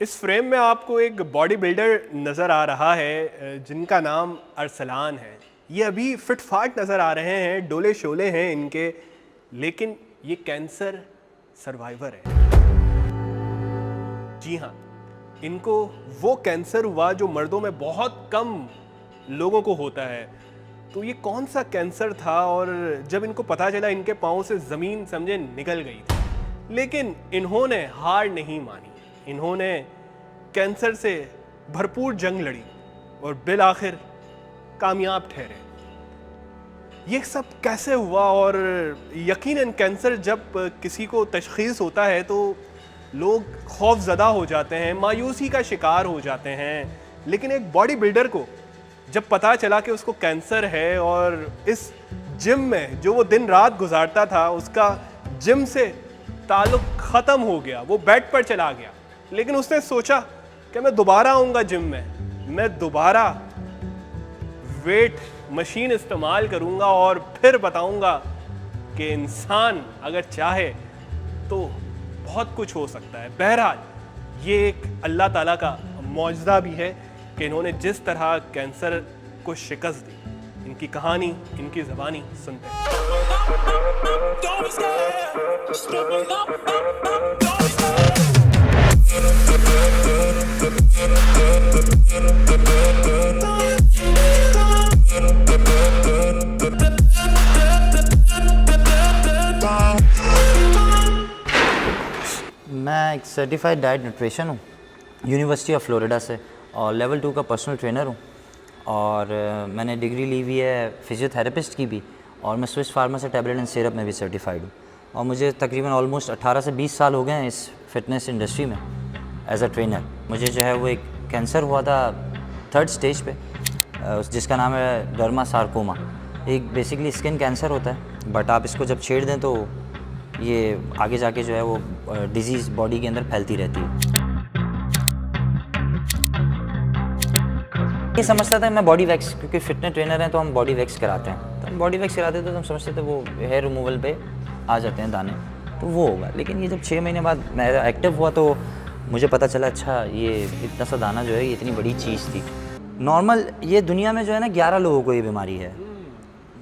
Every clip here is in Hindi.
इस फ्रेम में आपको एक बॉडी बिल्डर नज़र आ रहा है जिनका नाम अरसलान है। ये अभी फिट फाट नज़र आ रहे हैं, डोले शोले हैं इनके, लेकिन ये कैंसर सर्वाइवर है। जी हाँ, इनको वो कैंसर हुआ जो मर्दों में बहुत कम लोगों को होता है। तो ये कौन सा कैंसर था, और जब इनको पता चला इनके पाँव से ज़मीन समझे निकल गई थी, लेकिन इन्होंने हार नहीं मानी। इन्होंने कैंसर से भरपूर जंग लड़ी और बिल आखिर कामयाब ठहरे। ये सब कैसे हुआ? और यकीनन कैंसर जब किसी को तशख़ीस होता है तो लोग खौफज़दा हो जाते हैं, मायूसी का शिकार हो जाते हैं। लेकिन एक बॉडी बिल्डर को जब पता चला कि उसको कैंसर है और इस जिम में जो वो दिन रात गुजारता था उसका जिम से ताल्लुक़ ख़त्म हो गया, वो बेड पर चला गया। लेकिन उसने सोचा कि मैं दोबारा आऊँगा जिम में, मैं दोबारा वेट मशीन इस्तेमाल करूँगा और फिर बताऊँगा कि इंसान अगर चाहे तो बहुत कुछ हो सकता है। बहरहाल ये एक अल्लाह ताला का मौजज़ा भी है कि इन्होंने जिस तरह कैंसर को शिकस्त दी। इनकी कहानी, इनकी ज़बानी सुनते हैं। मैं एक सर्टिफाइड डाइट न्यूट्रिशन हूँ यूनिवर्सिटी ऑफ फ्लोरिडा से, और लेवल 2 का पर्सनल ट्रेनर हूँ। और मैंने डिग्री ली हुई है फिजियोथेरेपिस्ट की भी, और मैं स्विस फार्मा से टैबलेट एंड सिरप में भी सर्टिफाइड हूँ। और मुझे तकरीबन ऑलमोस्ट 18 से 20 साल हो गए हैं इस फिटनेस इंडस्ट्री में एज अ ट्रेनर। मुझे जो है वो एक कैंसर हुआ था 3rd स्टेज पे, जिसका नाम है डर्मा सार्कोमा। एक बेसिकली स्किन कैंसर होता है, बट आप इसको जब छेड़ दें तो ये आगे जाके जो है वो डिजीज़ बॉडी के अंदर फैलती रहती है। ये समझता था मैं बॉडी वैक्स, क्योंकि फिटनेस ट्रेनर हैं तो हम बॉडी वैक्स कराते हैं, तो हम बॉडी वैक्स कराते थे तो हम समझते थे वो हेयर रिमूवल पे आ जाते हैं दाने, तो वो होगा। लेकिन ये जब 6 महीने बाद मैं एक्टिव हुआ तो मुझे पता चला अच्छा ये इतना सा दाना जो है ये इतनी बड़ी चीज़ थी। नॉर्मल ये दुनिया में जो है ना 11 लोगों को ये बीमारी है,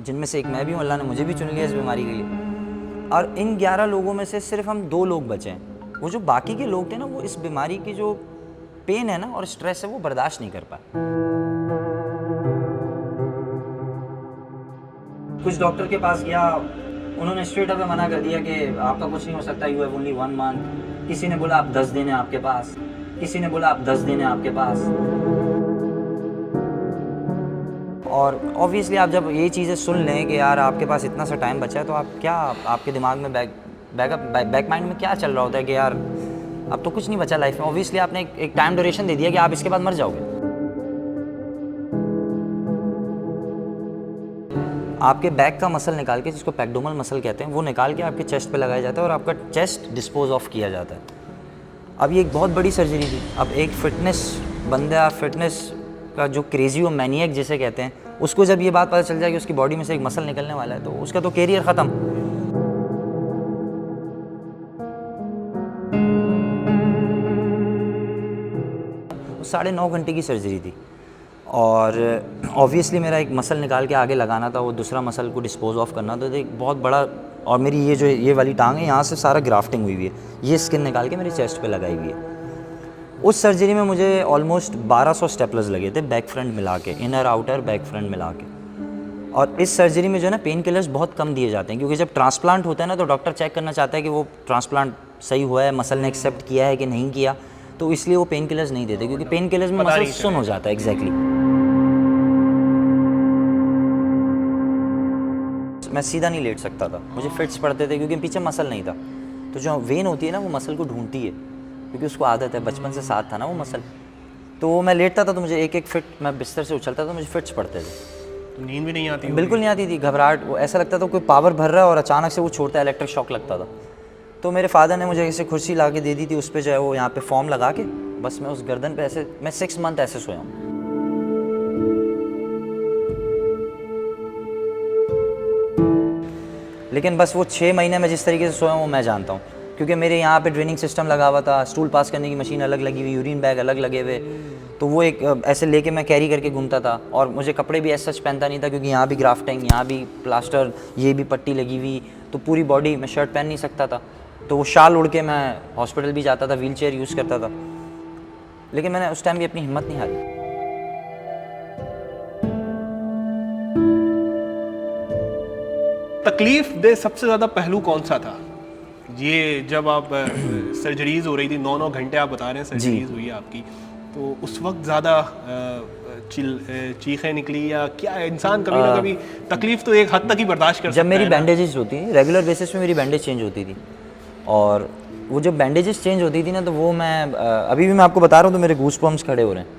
जिनमें से एक मैं भी हूँ। अल्लाह ने मुझे भी चुन लिया इस बीमारी के लिए, और इन 11 लोगों में से सिर्फ हम 2 लोग बचे हैं। वो जो बाकी के लोग थे ना, वो इस बीमारी की जो पेन है ना और स्ट्रेस है वो बर्दाश्त नहीं कर पाए। कुछ डॉक्टर के पास गया, उन्होंने स्ट्रेट अवे मना कर दिया कि आपका कुछ नहीं हो सकता, यू हैव ओनली 1 मंथ। किसी ने बोला आप 10 दिन है आपके पास, किसी ने बोला आप 10 दिन है आपके पास। और ऑब्वियसली आप जब ये चीज़ें सुन लें कि यार आपके पास इतना सा टाइम बचा है, तो आप क्या, आपके दिमाग में बैक माइंड में क्या चल रहा होता है कि यार अब तो कुछ नहीं बचा लाइफ में। ऑब्वियसली आपने एक टाइम ड्यूरेशन दे दिया कि आप इसके बाद मर जाओगे। आपके बैक का मसल निकाल के, जिसको पैक्डोमल मसल कहते हैं, वो निकाल के आपके चेस्ट पे लगाया जाता है और आपका चेस्ट डिस्पोज ऑफ किया जाता है। अब ये एक बहुत बड़ी सर्जरी थी। अब एक फिटनेस बंदा, फिटनेस का जो क्रेजी और मैनियक जिसे कहते हैं, उसको जब ये बात पता चल जाए कि उसकी बॉडी में से एक मसल निकलने वाला है, तो उसका तो कैरियर ख़त्म। 9.5 घंटे की सर्जरी थी, और ऑब्वियसली मेरा एक मसल निकाल के आगे लगाना था, वो दूसरा मसल को डिस्पोज ऑफ करना था। तो एक बहुत बड़ा, और मेरी ये जो ये वाली टांग है, यहाँ से सारा ग्राफ्टिंग हुई हुई है, ये स्किन निकाल के मेरे चेस्ट पे लगाई हुई है। उस सर्जरी में मुझे ऑलमोस्ट 1200 स्टेपलर्स लगे थे, बैक फ्रंट मिला के, इनर आउटर बैक फ्रंट मिला के। और इस सर्जरी में जो है ना पेन किलर्स बहुत कम दिए जाते हैं, क्योंकि जब ट्रांसप्लांट होता है ना तो डॉक्टर चेक करना चाहता है कि वो ट्रांसप्लांट सही हुआ है, मसल ने एक्सेप्ट किया है कि नहीं किया, तो इसलिए वो पेन किलर्स नहीं देते, क्योंकि पेन किलर्स में मसल सुन हो जाता है। एग्जैक्टली मैं सीधा नहीं लेट सकता था, मुझे फिट्स पड़ते थे क्योंकि पीछे मसल नहीं था। तो जो वेन होती है ना वो मसल को ढूंढती है, क्योंकि उसको आदत है, बचपन से साथ था ना वो मसल। तो मैं लेटता था तो मुझे एक फिट, मैं बिस्तर से उछलता था तो मुझे फिट्स पड़ते थे। नींद भी नहीं आती? बिल्कुल नहीं आती थी, घबराहट, वो ऐसा लगता था कोई पावर भर रहा है और अचानक से वो छोड़ता है, इलेक्ट्रिक शॉक लगता था। तो मेरे फादर ने मुझे ऐसे कुर्सी ला के दे दी थी, उस पर जो है वो यहाँ पे फॉर्म लगा के, बस मैं उस गर्दन पे ऐसे, मैं 6 मंथ ऐसे सोया हूँ। लेकिन बस वो 6 महीने में जिस तरीके से सोया हूँ मैं जानता हूँ, क्योंकि मेरे यहाँ पे ड्रेनिंग सिस्टम लगा हुआ था, स्टूल पास करने की मशीन अलग लगी हुई, यूरिन बैग अलग लगे हुए, तो वो एक ऐसे लेके मैं कैरी करके घूमता था। और मुझे कपड़े भी ऐसा सच पहनता नहीं था, क्योंकि यहाँ भी ग्राफ्टिंग, यहाँ भी प्लास्टर, ये भी पट्टी लगी हुई, तो पूरी बॉडी में शर्ट पहन नहीं सकता था। तो वो शाल उड़ के मैं हॉस्पिटल भी जाता था, व्हील चेयर यूज़ करता था। लेकिन मैंने उस टाइम भी अपनी हिम्मत नहीं हारी। तकलीफ दे सबसे ज़्यादा पहलू कौन सा था? ये जब आप सर्जरीज हो रही थी, 9 घंटे आप बता रहे हैं सर्जरीज हुई है आपकी, तो उस वक्त ज़्यादा चीखें निकली या क्या? इंसान कभी ना कभी तकलीफ तो एक हद तक ही बर्दाश्त कर सकता जब है मेरी ना? बैंडेजेस होती थी, रेगुलर बेसिस पे मेरी बैंडेज चेंज होती थी, और वो जब बैंडेजेस चेंज होती थी ना, तो वो मैं अभी भी मैं आपको बता रहा हूँ तो मेरे गूस बम्स खड़े हो रहे हैं।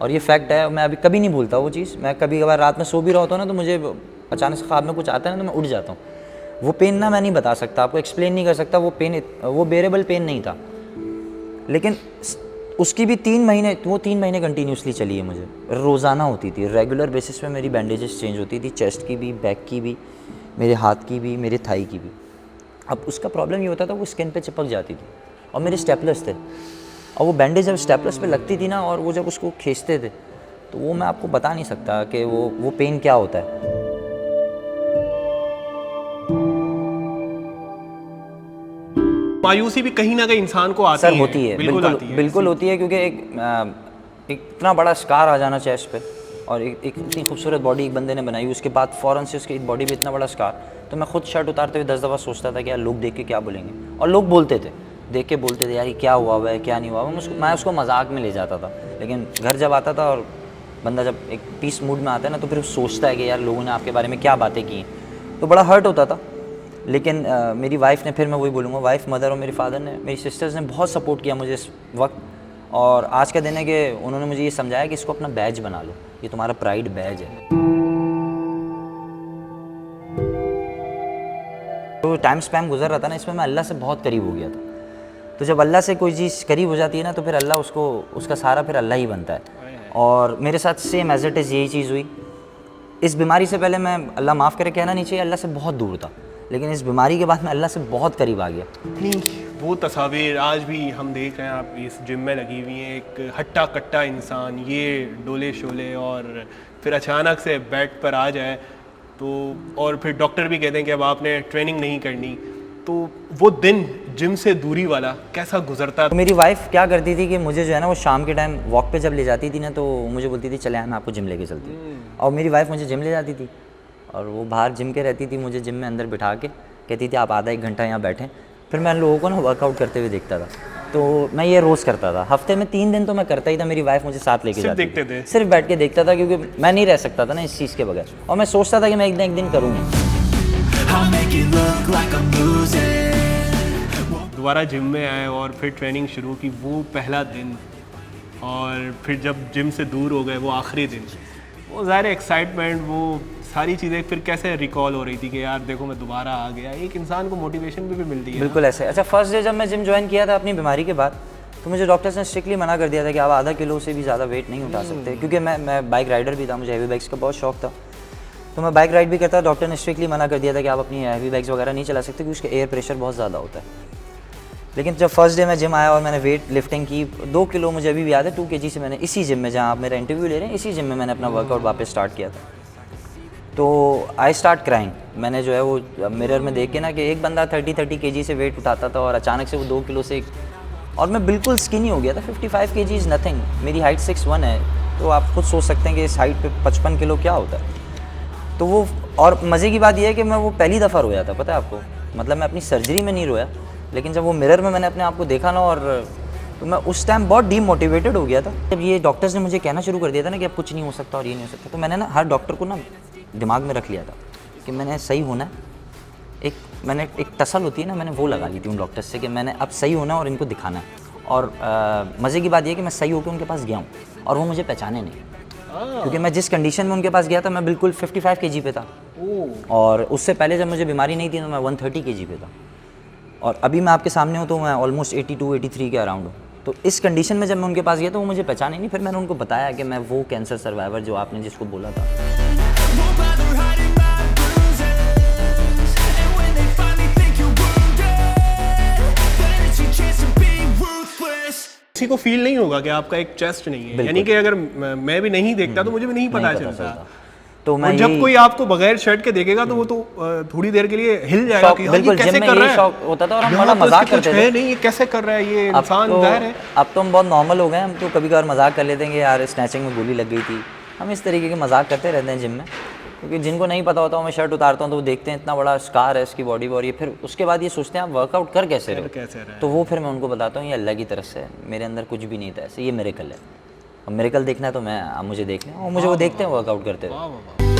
और ये फैक्ट है, मैं अभी कभी नहीं भूलता वो चीज़। मैं कभी कभार रात में सो भी रहा होता हूँ ना, तो मुझे अचानक से ख्वाब में कुछ आता है ना, तो मैं उठ जाता हूँ। वो पेन ना मैं नहीं बता सकता आपको, एक्सप्लेन नहीं कर सकता। वो पेन, वो बेरेबल पेन नहीं था, लेकिन उसकी भी 3 महीने, वो 3 महीने कंटिन्यूसली चली है। मुझे रोज़ाना होती थी, रेगुलर बेसिस पे मेरी बैंडेजेस चेंज होती थी, चेस्ट की भी, बैक की भी, मेरे हाथ की भी, मेरे थाई की भी। अब उसका प्रॉब्लम ये होता था, वो स्किन पे चिपक जाती थी, और मेरे स्टेपलर्स थे, और वो बैंडेज जब स्टेपलर्स पे लगती थी ना, और वो जब उसको खींचते थे, तो वो मैं आपको बता नहीं सकता कि वो पेन क्या होता है। मायूसी भी कहीं ना कहीं इंसान को आती सर है। होती है, बिल्कुल आती है। बिल्कुल होती है, क्योंकि एक इतना बड़ा स्कार आ जाना चेस्ट पे, और एक इतनी खूबसूरत बॉडी एक बंदे ने बनाई, उसके बाद फ़ौरन से उसकी बॉडी पे इतना बड़ा स्कार। तो मैं खुद शर्ट उतारते हुए 10 दफ़ा सोचता था कि यार लोग देख के क्या बोलेंगे, और लोग बोलते थे, देख के बोलते थे यार ये क्या हुआ हुआ है, क्या नहीं हुआ हुआ। मैं उसको मजाक में ले जाता था, लेकिन घर जब आता था, और बंदा जब एक पीस मूड में आता है ना, तो फिर सोचता है कि यार लोगों ने आपके बारे में क्या बातें की, तो बड़ा हर्ट होता था। लेकिन मेरी वाइफ़ ने, फिर मैं वही बोलूँगा, वाइफ़, मदर और मेरे फादर ने, मेरी सिस्टर्स ने बहुत सपोर्ट किया मुझे इस वक्त। और आज का दिन है कि उन्होंने मुझे ये समझाया कि इसको अपना बैज बना लो, ये तुम्हारा प्राइड बैज है। तो टाइम स्पैम गुजर रहा था ना, इसमें मैं अल्लाह से बहुत करीब हो गया था। तो जब अल्लाह से कोई चीज़ करीब हो जाती है ना, तो फिर अल्लाह उसको, उसका सहारा फिर अल्लाह ही बनता है। और मेरे साथ सेम एज इट इज़ यही चीज़ हुई। इस बीमारी से पहले मैं, अल्लाह माफ़ करे कहना नहीं चाहिए, अल्लाह से बहुत दूर था, लेकिन इस बीमारी के बाद मैं अल्लाह से बहुत करीब आ गया। नहीं, वो तस्वीर आज भी हम देख रहे हैं, आप इस जिम में लगी हुई हैं, एक हट्टा कट्टा इंसान, ये डोले शोले, और फिर अचानक से बेड पर आ जाए तो, और फिर डॉक्टर भी कहते हैं कि अब आपने ट्रेनिंग नहीं करनी, तो वो दिन जिम से दूरी वाला कैसा गुजरता? तो मेरी वाइफ़ क्या करती थी कि मुझे जो है ना, वो शाम के टाइम वॉक पे जब ले जाती थी ना, तो मुझे बोलती थी चले मैं आपको जिम लेके चलती हूँ। और मेरी वाइफ़ मुझे जिम ले जाती थी, और वो बाहर जिम के रहती थी, मुझे जिम में अंदर बिठा के कहती थी आप आधा 1 घंटा यहाँ बैठें। फिर मैं लोगों को ना वर्कआउट करते हुए देखता था, तो मैं ये रोज़ करता था। हफ्ते में 3 दिन तो मैं करता ही था, मेरी वाइफ़ मुझे साथ लेके जाती देखते थे, सिर्फ बैठ के देखता था, क्योंकि मैं नहीं रह सकता था ना इस चीज़ के बगैर, और मैं सोचता था कि मैं एक दिन करूँगा। दोबारा जिम में आए और फिर ट्रेनिंग शुरू की, वो पहला दिन, और फिर जब जिम से दूर हो गए वो आखिरी दिन, वो ज़ाहिर एक्साइटमेंट, वो सारी चीज़ें फिर कैसे रिकॉल हो रही थी कि यार देखो मैं दोबारा आ गया। एक इंसान को मोटिवेशन भी मिलती है। बिल्कुल ऐसे। अच्छा, फर्स्ट डे जब मैं जिम ज्वाइन किया था अपनी बीमारी के बाद, तो मुझे डॉक्टर्स ने स्ट्रिक्टली मना कर दिया था कि आप आधा किलो से भी ज़्यादा वेट नहीं उठा सकते, क्योंकि मैं बाइक राइडर भी था, मुझे हैवी बाइक्स का बहुत शौक था, तो मैं बाइक राइड भी करता। डॉक्टर ने स्ट्रिक्टली मना कर दिया था कि आप अपनी हैवी बाइक्स वगैरह नहीं चला सकते, क्योंकि उसका एयर प्रेशर बहुत ज़्यादा होता है। लेकिन जब फर्स्ट डे मैं जिम आया और मैंने वेट लिफ्टिंग की, 2 किलो मुझे अभी भी याद है, 2 kg से मैंने इसी जिम में, जहाँ आप मेरा इंटरव्यू ले रहे हैं, इसी जिम में मैंने अपना वर्कआउट वापस स्टार्ट किया था। तो आई स्टार्ट क्राइंग। मैंने जो है वो मिरर में देख के ना, कि एक बंदा 30 kg से वेट उठाता था, और अचानक से वो 2 किलो से, और मैं बिल्कुल स्किनी हो गया था। 55 kg इज़ नथिंग, मेरी हाइट 6'1" है, तो आप खुद सोच सकते हैं कि इस हाइट पे 55 किलो क्या होता है। तो वो, और मज़े की बात यह है कि मैं वो पहली दफ़ा रोया था, पता है आपको, मतलब मैं अपनी सर्जरी में नहीं रोया, लेकिन जब वो मिरर में मैंने अपने आप को देखा ना, और तो मैं उस टाइम बहुत डीमोटिवेटेड हो गया था। जब ये डॉक्टर्स ने मुझे कहना शुरू कर दिया था ना कि अब कुछ नहीं हो सकता और ये नहीं हो सकता, तो मैंने ना हर डॉक्टर को ना दिमाग में रख लिया था कि मैंने सही होना है। मैंने एक तसल होती है ना, मैंने वो लगा ली थी उन डॉक्टर्स से कि मैंने अब सही होना है और इनको दिखाना है। और मज़े की बात ये है कि मैं सही होकर उनके पास गया हूँ, और वो मुझे पहचाने नहीं, क्योंकि मैं जिस कंडीशन में उनके पास गया था, मैं बिल्कुल 55 kg पे था, और उससे पहले जब मुझे बीमारी नहीं थी तो मैं 130 kg पे था, और अभी मैं आपके सामने हूँ तो मैं ऑलमोस्ट 82-83 के अराउंड हूँ। तो इस कंडीशन में जब मैं उनके पास गया तो वो मुझे पहचाने नहीं। फिर मैंने उनको बताया कि मैं वो कैंसर सर्वाइवर जो आपने जिसको बोला था। किसी को फील नहीं होगा कि आपका एक चेस्ट नहीं है, यानी कि अगर मैं भी नहीं देखता तो मुझे भी नहीं पता चलता। तो मैं और जब कोई आपको बगैर शर्ट के देखेगा तो वो तो थोड़ी देर के लिए हिल जाएगा कि यार ये कैसे कर रहा है। शौक होता था और हम यहाँ बड़ा तो मजाक इसके कुछ करते है थे। नहीं, ये कैसे कर रहा है ये इंसान, जाहिर है। अब तो हम बहुत नॉर्मल हो गए, हम तो कभी कभार मजाक कर लेते हैं कि यार स्नैचिंग में गोली लग गई थी। हम इस तरीके के मजाक करते रहते हैं जिम में, क्योंकि जिनको नहीं पता होता मैं शर्ट उतारता हूँ तो वो देखते हैं इतना बड़ा स्कार है इसकी बॉडी पर, और ये फिर उसके बाद ये सोचते हैं आप वर्कआउट कर कैसे रहे हो। तो वो फिर मैं उनको बताता हूँ ये अल्लाह की तरफ से है, मेरे अंदर कुछ भी नहीं था ऐसे, ये मिरेकल है। अब मिरेकल देखना है तो मुझे देख लें, और मुझे वो देखते हैं वर्कआउट करते हुए।